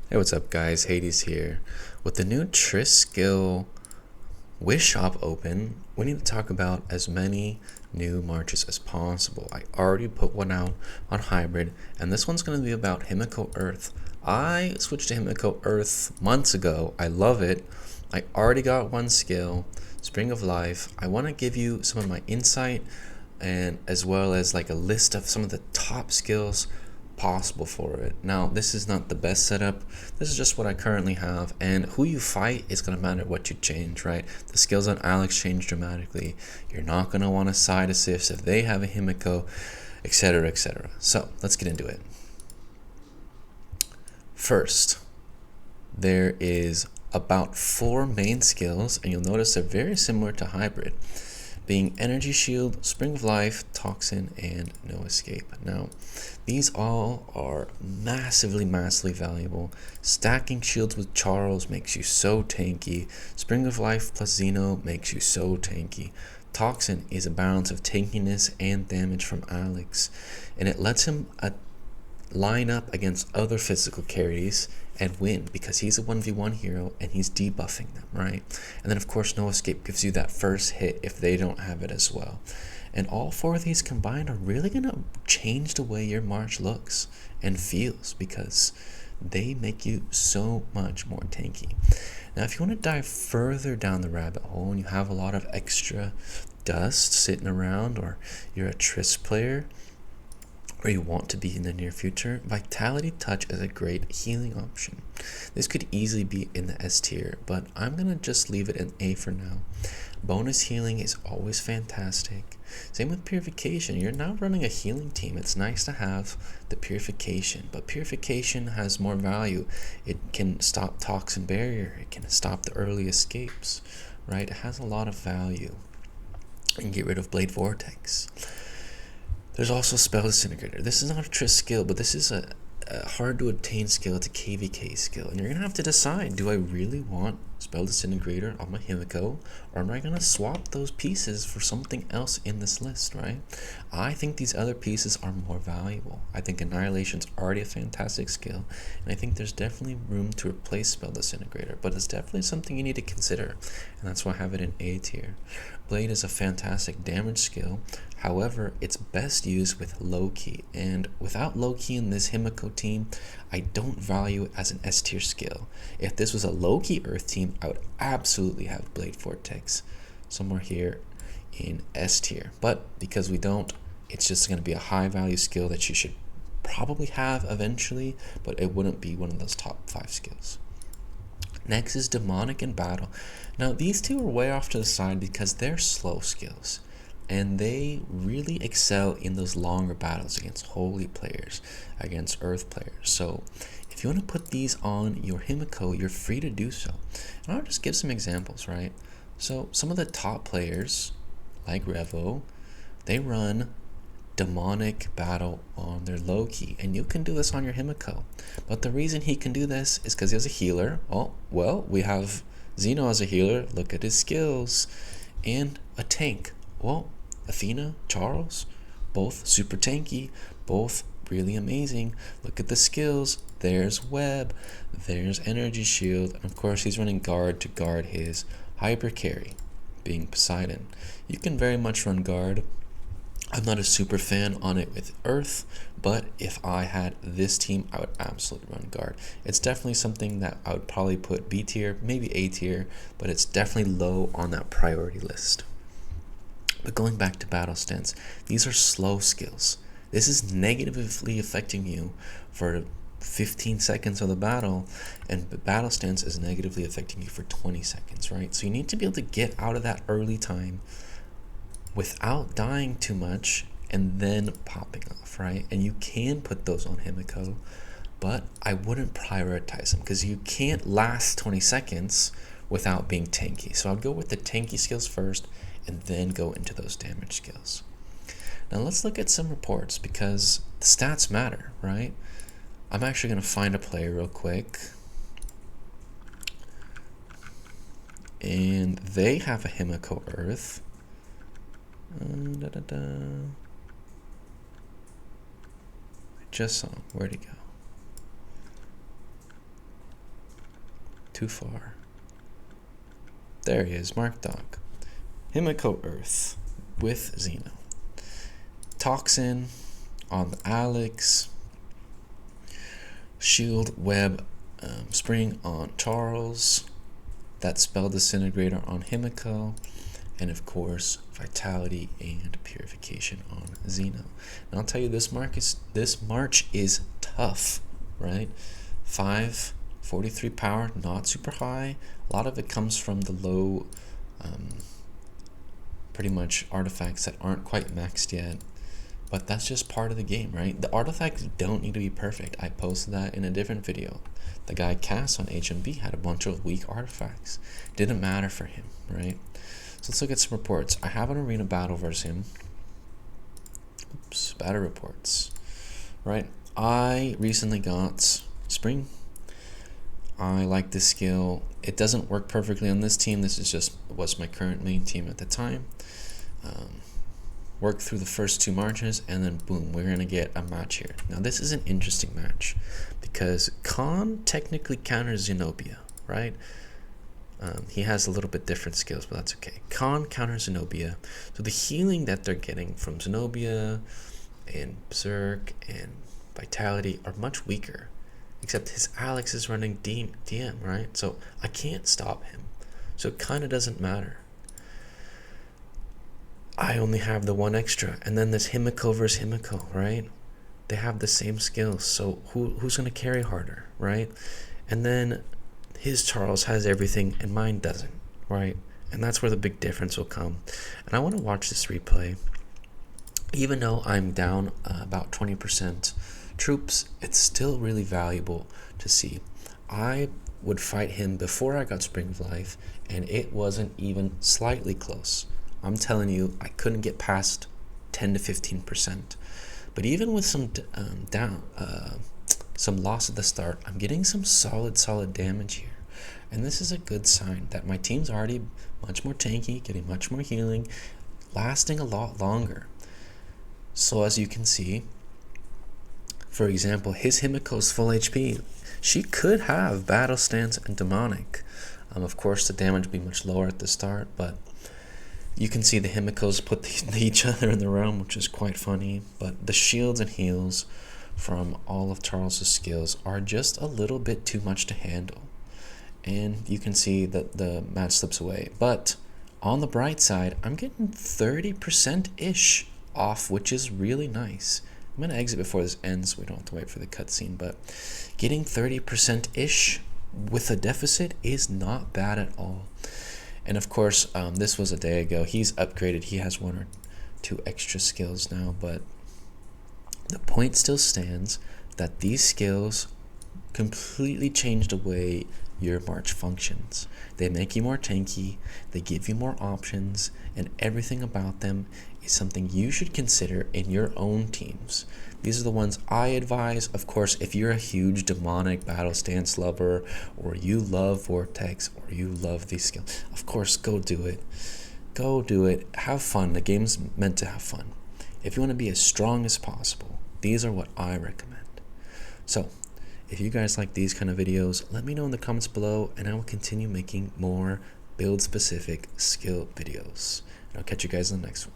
Hey, what's up guys? Hades here. With the new Triss skill Wish Shop open, we need to talk about as many new marches as possible. I already put one out on Hybrid, and this one's going to be about Himiko Earth. I switched to Himiko Earth months ago. I love it. I already got one skill, Spring of Life. I want to give you some of my insight and as well as like a list of some of the top skills possible for it. Now, this is not the best setup. This is just what I currently have, and who you fight is going to matter what you change, right? The skills on Alex change dramatically. You're not going to want to side assist if they have a Himiko, etc., etc. So, let's get into it. First, there is about 4 main skills, and you'll notice they're very similar to Hybrid, being Energy Shield, Spring of Life, Toxin, and No Escape. Now, these all are massively valuable. Stacking shields with Charles makes you so tanky. Spring of Life plus Xeno makes you so tanky. Toxin is a balance of tankiness and damage from Alex, and it lets him line up against other physical carries and win because he's a 1v1 hero and he's debuffing them, right? And then of course No Escape gives you that first hit if they don't have it as well. And all 4 of these combined are really going to change the way your March looks and feels because they make you so much more tanky. Now, if you want to dive further down the rabbit hole and you have a lot of extra dust sitting around, or you're a Triss player, or you want to be in the near future, Vitality Touch is a great healing option. This could easily be in the S tier, but I'm going to just leave it in A for now. Bonus healing is always fantastic. Same with Purification. You're now running a healing team. It's nice to have the Purification, but Purification has more value. It can stop Toxin Barrier. It can stop the early escapes, right? It has a lot of value. And get rid of Blade Vortex. There's also Spell Disintegrator. This is not a Triss skill, but this is a hard to obtain skill. It's a KVK skill, and you're gonna have to decide: do I really want Spell Disintegrator on my Himiko, or am I gonna swap those pieces for something else in this list, right? I think these other pieces are more valuable. I think Annihilation's already a fantastic skill, and I think there's definitely room to replace Spell Disintegrator, but it's definitely something you need to consider, and that's why I have it in A tier. Blade is a fantastic damage skill. However, it's best used with Loki, and without Loki in this Himiko team, I don't value it as an S tier skill. If this was a Loki Earth team, I would absolutely have Blade Vortex somewhere here in S tier. But because we don't, it's just going to be a high value skill that you should probably have eventually, but it wouldn't be one of those top 5 skills. Next is Demonic in Battle. Now, these two are way off to the side because they're slow skills, and they really excel in those longer battles against holy players, against earth players. So if you want to put these on your Himiko, you're free to do so. And I'll just give some examples, right? So some of the top players, like Revo, they run Demonic Battle on their Loki, and you can do this on your Himiko. But the reason he can do this is because he has a healer. Oh, well, we have Xeno as a healer. Look at his skills. And a tank. Well, Athena, Charles, both super tanky, both really amazing. Look at the skills. There's Web, there's Energy Shield, and of course he's running guard to guard his hyper carry, being Poseidon. You can very much run guard. I'm not a super fan on it with Earth, but if I had this team, I would absolutely run guard. It's definitely something that I would probably put B tier, maybe A tier, but it's definitely low on that priority list. But going back to battle stance, these are slow skills. This is negatively affecting you for 15 seconds of the battle, and battle stance is negatively affecting you for 20 seconds, right? So you need to be able to get out of that early time without dying too much and then popping off, right? And you can put those on Himiko, but I wouldn't prioritize them because you can't last 20 seconds without being tanky. So I'd go with the tanky skills first and then go into those damage skills. Now let's look at some reports because the stats matter, right? I'm actually going to find a player real quick. And they have a Himiko Earth. I just saw him. Where'd he go? Too far. There he is, Mark Dog. Himiko Earth with Xeno. Toxin on the Alex. Shield Web Spring on Charles. That Spell Disintegrator on Himiko. And of course, Vitality and Purification on Xeno. And I'll tell you, this march is tough, right? 543 power, not super high. A lot of it comes from the low, pretty much artifacts that aren't quite maxed yet. But that's just part of the game, right? The artifacts don't need to be perfect. I posted that in a different video. The guy Cass on HMB had a bunch of weak artifacts. Didn't matter for him, right? So let's look at some reports. I have an arena battle versus him. Oops, battle reports. Right, I recently got Spring. I like this skill. It doesn't work perfectly on this team. This is just was my current main team at the time. Work through the first 2 marches, and then boom, we're gonna get a match here. Now this is an interesting match because Khan technically counters Zenobia, right? He has a little bit different skills, but that's okay. Khan counters Zenobia, so the healing that they're getting from Zenobia and Berserk and Vitality are much weaker, except his Alex is running DM, right? So I can't stop him, so it kind of doesn't matter. I only have the 1 extra, and then there's Himiko versus Himiko, right? They have the same skills, so who's going to carry harder, right? And then his Charles has everything, and mine doesn't, right? And that's where the big difference will come. And I want to watch this replay. Even though I'm down about 20% troops, it's still really valuable to see. I would fight him before I got Spring of Life, and it wasn't even slightly close. I'm telling you, I couldn't get past 10 to 15%. But even with some some loss at the start, I'm getting some solid damage here. And this is a good sign that my team's already much more tanky, getting much more healing, lasting a lot longer. So as you can see, for example, his Himiko's full HP. She could have Battle Stance and Demonic. Of course, the damage would be much lower at the start, but you can see the Himikos put each other in the realm, which is quite funny. But the shields and heals from all of Charles's skills are just a little bit too much to handle. And you can see that the match slips away. But on the bright side, I'm getting 30%-ish off, which is really nice. I'm going to exit before this ends so we don't have to wait for the cutscene. But getting 30%-ish with a deficit is not bad at all. And of course, this was a day ago. He's upgraded. He has 1 or 2 extra skills now. But the point still stands that these skills completely change the way your march functions. They make you more tanky. They give you more options. And everything about them is something you should consider in your own teams. These are the ones I advise. Of course, if you're a huge demonic battle stance lover, or you love Vortex, or you love these skills, of course, go do it. Go do it. Have fun. The game's meant to have fun. If you want to be as strong as possible, these are what I recommend. So, if you guys like these kind of videos, let me know in the comments below, and I will continue making more build-specific skill videos. And I'll catch you guys in the next one.